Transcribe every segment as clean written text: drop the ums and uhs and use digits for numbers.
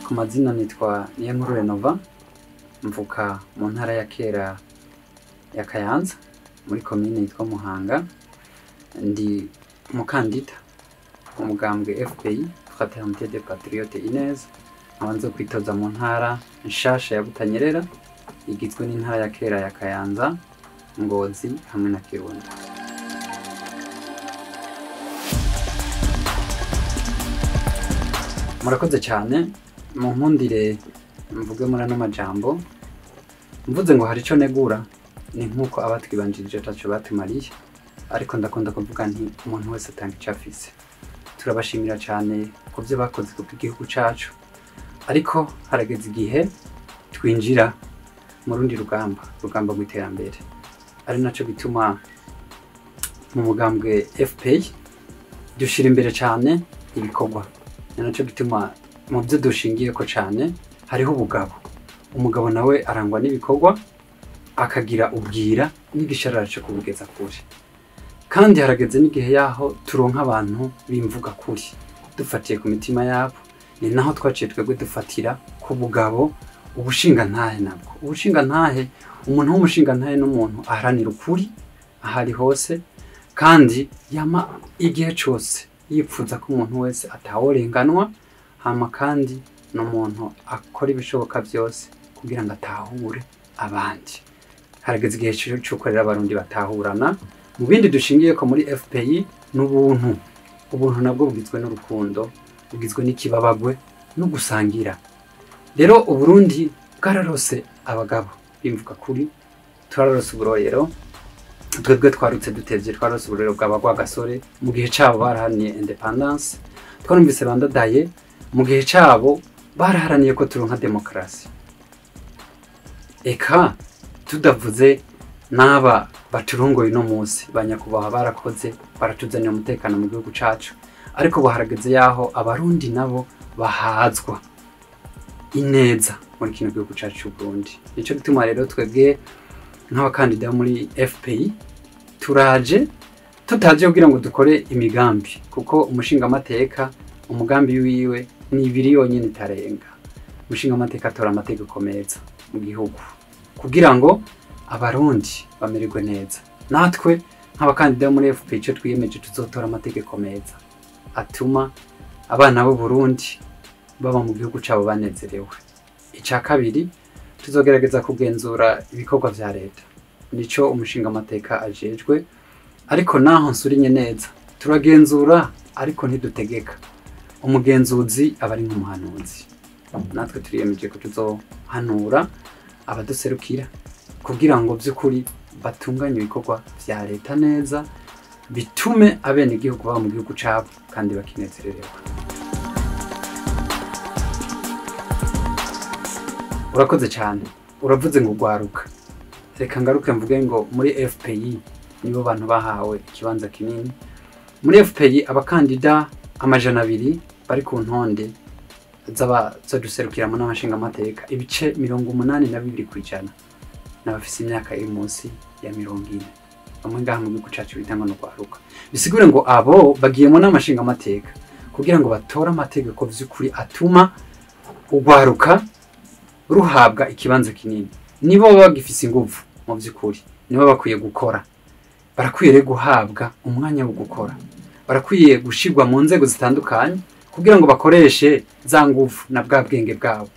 Ku mazina nitwa Niyonkuru Renova, mvuka mu ntara ya kera ya Kayanza muri komine yitwa Muhanga. Ndi umukandida umugambwe FPI Fraternité de Patriotes Ineza, abanza kwitoza mu ntara nshasha ya Butanyerera igizwe n'intara ya kera ya Kayanza, Ngozi hamwe na Kirundo. Murakoze cyane, mu nkundire mvuge muri ano majambo. Mvuze ngo hari ico negura, ni nk'uko abatwibanjirije taco batumariye, ariko ndakunda kuvuga nti umuntu wese atanga ico afise. Turabashimira cyane ku byo bakoze ku gihugu cacu, ariko harageze igihe twinjira mu rundi rugamba rw'iterambere. Ari naco bituma mu mugambwe FPI dushira imbere cyane ibikorwa. Naco bituma mu byo dushingiye ko cyane hariho ubugabo. Umugabo nawe arangwa n'ibikorwa, akagira ubwira n'igisharara cyo kubugeza kure. Kandi harageze n'igihe yaho turonka abantu bimvuga kuri, dufatiye ku mitima yabo. Ni naho twaciye twebwe dufatira ku bugabo, ubushinga ntahe nabwo. Ubushinga ntahe, umuntu w'umushinga ntahe n'umuntu aharanira ukuri ahari hose, kandi yama igihe cyose yipfuza ko umuntu wese ataworenganwa, hama kandi n'umuntu akora ibishoboka byose kugira ngo atahure abandi. Harageze igihe cyo gukorera abarundi batahurana. Mu bindi dushingiye ko muri FPI n'ubuntu. Ubuntu nabwo bugizwe n'urukundo, bugizwe n'ikibabagwe no gusangira. Rero Uburundi bwararose abagabo bimvuga kuri, turarose uburorero. Twebwe twarutse dutevye, twarose uburorero bw'abagwa gasore mu gihe cabo barahaniye independence. Twarumvise bandadaye mu gihe cabo baraharaniye ko turonka demokrasi. Eka tudavuze n'aba baturongoye no munsi banyakubaha barakoze, baratuzanira umutekano mu gihugu cacu, ariko baharageze yaho abarundi nabo bahazwa ineza muri kino gihugu cacu cy'u Burundi. Nico gituma rero twebwe nk'abakandida muri FPI turaje tutaje kugira ngo dukore imigambi, kuko umushinga amateka umugambi wiwe ni ibiri yonyine itarenga. Umushinga amateka atora amategeko meza mu gihugu kugira ngo abarundi bamererwe neza. Natwe nk'abakandida muri FPI cyo twiyemeje tuzotora amategeko meza atuma abana b'u Burundi baba mu gihugu cabo banezerewe. Icya kabiri, tuzogerageza kugenzura ibikorwa vya leta. Nico umushinga amateka ajejwe, ariko naho nsurinye neza turagenzura ariko ntidutegeka. Umugenzuzi aba ari nk'umuhanuzi. Natwe turiyemeje ko tuzohanura abaduserukira kugira ngo by'ukuri batunganye ibikorwa vya leta neza, bitume abene igihugu baba mu gihugu cabo kandi bakinezerererwa. Urakoze cyane, uravuze ngo gwaruka. Reka ngaruke mvuge ngo muri FPI nibo bantu bahawe ikibanza kinini. Muri FPI abakandida amajana 200 bari ku ntonde z'abaduserukira mu n'amashinga amateka, ibice 82% n'abafise imyaka iri munsi ya 40. Bamwe ngaha mu gihugu cacu bitanga no gwaruka. Bisigure ngo abo bagiye mu n'amashinga amateka kugira ngo batore amategeko vy'ukuri atuma ugwaruka ruhabwa ikibanza kinini. Nibo bagifise ingufu mu vy'ukuri, nibo bakwiye gukora. Barakwiye guhabwa umwanya wo gukora. Barakwiye gushirwa mu nzego zitandukanye kugira ngo bakoreshe za ngufu na bwa bwenge bwabo.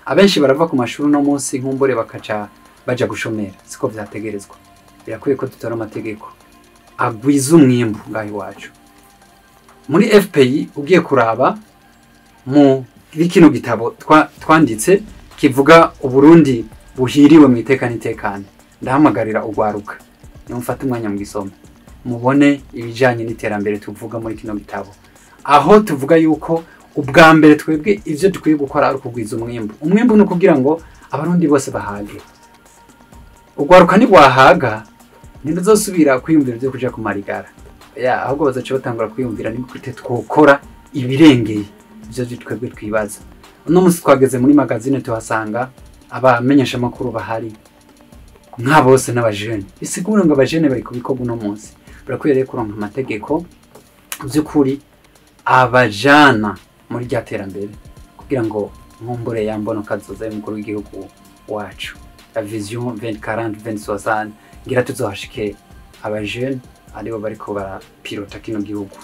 Abenshi barava ku mashuri no munsi nkumbore bakaca baja gushomera, siko vyategerezwa. Birakwiye ko tutora amategeko agwiza umwimbu ngaho iwacu. Muri FPI ugiye kuraba mu kino gitabo twanditse kivuga Uburundi buhiriwe mu itekane. Ndahamagarira ugwaruka nimufate umwanya mu gisoma mubone ibijanye n'iterambere tuvuga muri kino gitabo, aho tuvuga yuko ubwa mbere twebwe ivyo dukwiye gukora ari kugwiza umwimbu. Umwimbu no kugira ngo abarundi bose bahage. Ugwaruka ni bwahaga ntibazosubira kwiyumvira byo kuja kumarigara, ahubwo bazaca batangura kwiyumvira ni gute twokora ibirengeye ivyo twebwe twibaza. Uno munsi twageze muri magazine tuhasanga abamenyesha makuru bahari nka bose n'abajene. Bisigura ngo abajene bari kubikorwa uno munsi barakwiye rero kuronka amategeko by'ukuri abajana muri rya terambere kugira ngo nkumbure yambono kazoza y'umukuru w'igihugu wacu la vision 2040 2060 ngira tuzohashike abajene aribo bariko barapilota kino gihugu.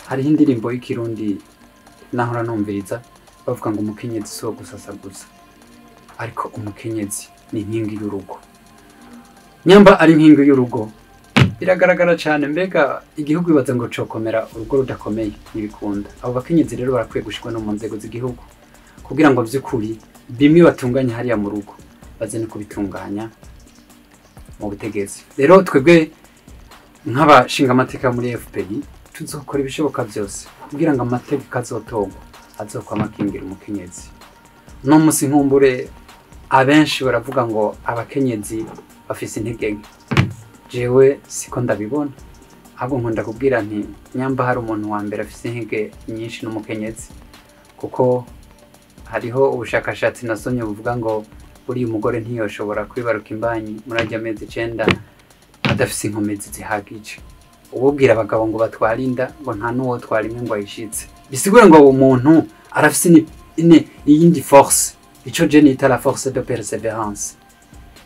Hariho indirimbo y'ikirundi nahora numviriza bavuga ngo umukenyezi si uwo gusasaguza, ariko umukenyezi ni inkingi y'urugo. Nyamba ari inkingi y'urugo biragaragara cyane, mbega igihugu bibaza ngo cokomera urugo rudakomeye ntibikunda. Abo bakenyezi rero barakwiye gushikwa no mu nzego z'igihugu kugira ngo vy'ukuri bimwe batunganya hariya mu rugo baze no kubitunganya mu butegetsi. Rero twebwe nk'abashinga amateka muri FPI tuzokora ibishoboka byose kugira ngo amategeko azotogwa azokwama akingira umukenyezi. No musi nkumbure abenshi baravuga ngo abakenyezi bafise intege nke, jewe siko ndabibona, ahubwo nkunda kubwira nti nyamba hari umuntu wa mbere afise intege nyinshi n'umukenyezi, kuko hariho ubushakashatsi nasomye buvuga ngo buri umugore ntiyoshobora kwibaruka imbanyi muri ajya amezi 9 adafise inkomezi zihagije. Ububwira abagabo ngo batwarinda ngo nta nuwo twarimwe ngo ayishitse, bisigura ngo umuntu arafise iyindi force, ico je nita la force de persévérance.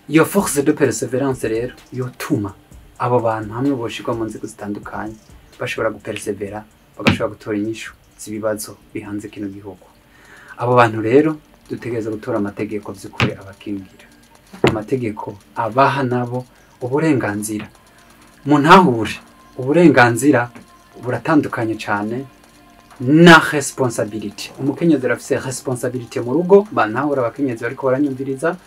Iyo force de persévérance rero yotuma abo bantu hamwe boshirwa mu nzego zitandukanye bashobora gupersevera, bagashobora gutora inyishu z'ibibazo bihanze kino gihugu. Abo bantu rero dutegereza gutora amategeko vy'ukuri abakingira, amategeko abaha nabo uburenganzira. Muntahure uburenganzira buratandukanye cyane na responsabilité. Umukenyezi arafise responsabilité mu rugo, bantahura abakenyezi bariko baranyumviriza,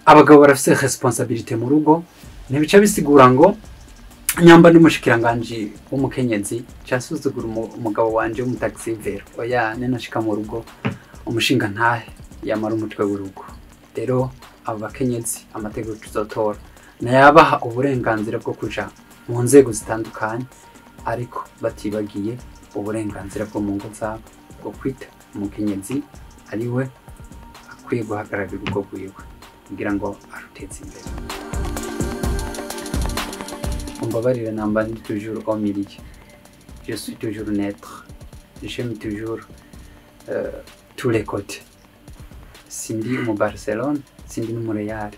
abagabo barafise responsabilité mu rugo. Ntibica bisigura ngo nyamba n'umushikiranganje w'umukenyezi cyasuzugura umugabo wanje w'umutaxivero, oya nenashika mu rugo umushinga ntahe yamara umutwe w'urugo. Rero abo bakenyezi amategeko tuzotora nayabaha uburenganzira bwo kuja mu nzego zitandukanye, ariko batibagiye uburenganzira bwo mu ngo zabo bwo kwita umukenyezi ariwe akwiye guhagararira urugo rwiwe kugira ngo aruteze imbere. Umbabarire namba ndi toujours au milieu, je suis toujours neutre, j'aime toujours tous les côtés. Sindi mu Barcelone, sindi no mu Real,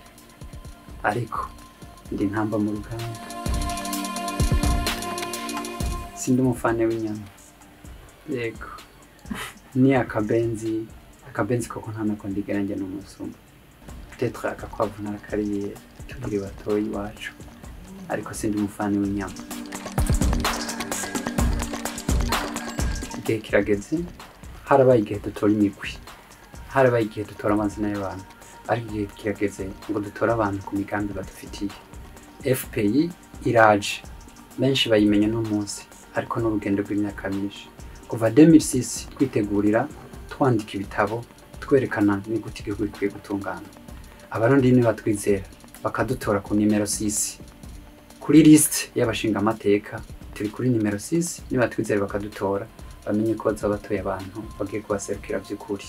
ariko ndi ntamba mu rugamba. Sindi umufane w'inyama, yego ni akabenzi koko nta nako ndigera njye n'umusumba. Peut-être akakwavu narakariye tukiri batoyi iwacu, ariko sindi umufane w'inyama. Igihe kirageze, harabaye igihe dutora imigwi, harabaye igihe dutora amazina y'abantu, ariko igihe kirageze ngo dutora abantu ku migambi badufitiye. FPI iraje, benshi bayimenye no munsi, ariko n'urugendo rw'imyaka myinshi. Kuva 2006 twitegurira twandika ibitabo twerekana ni gute igihugu gikwiye gutungana. Abarundi ni batwizera bakadutora ku nimero 6 kuri list y'abashinga amateka, turi kuri nimero 6. Ni batwizera bakadutora bamenye ko bazabatoye abantu bagiye kubaserukira by'ukuri.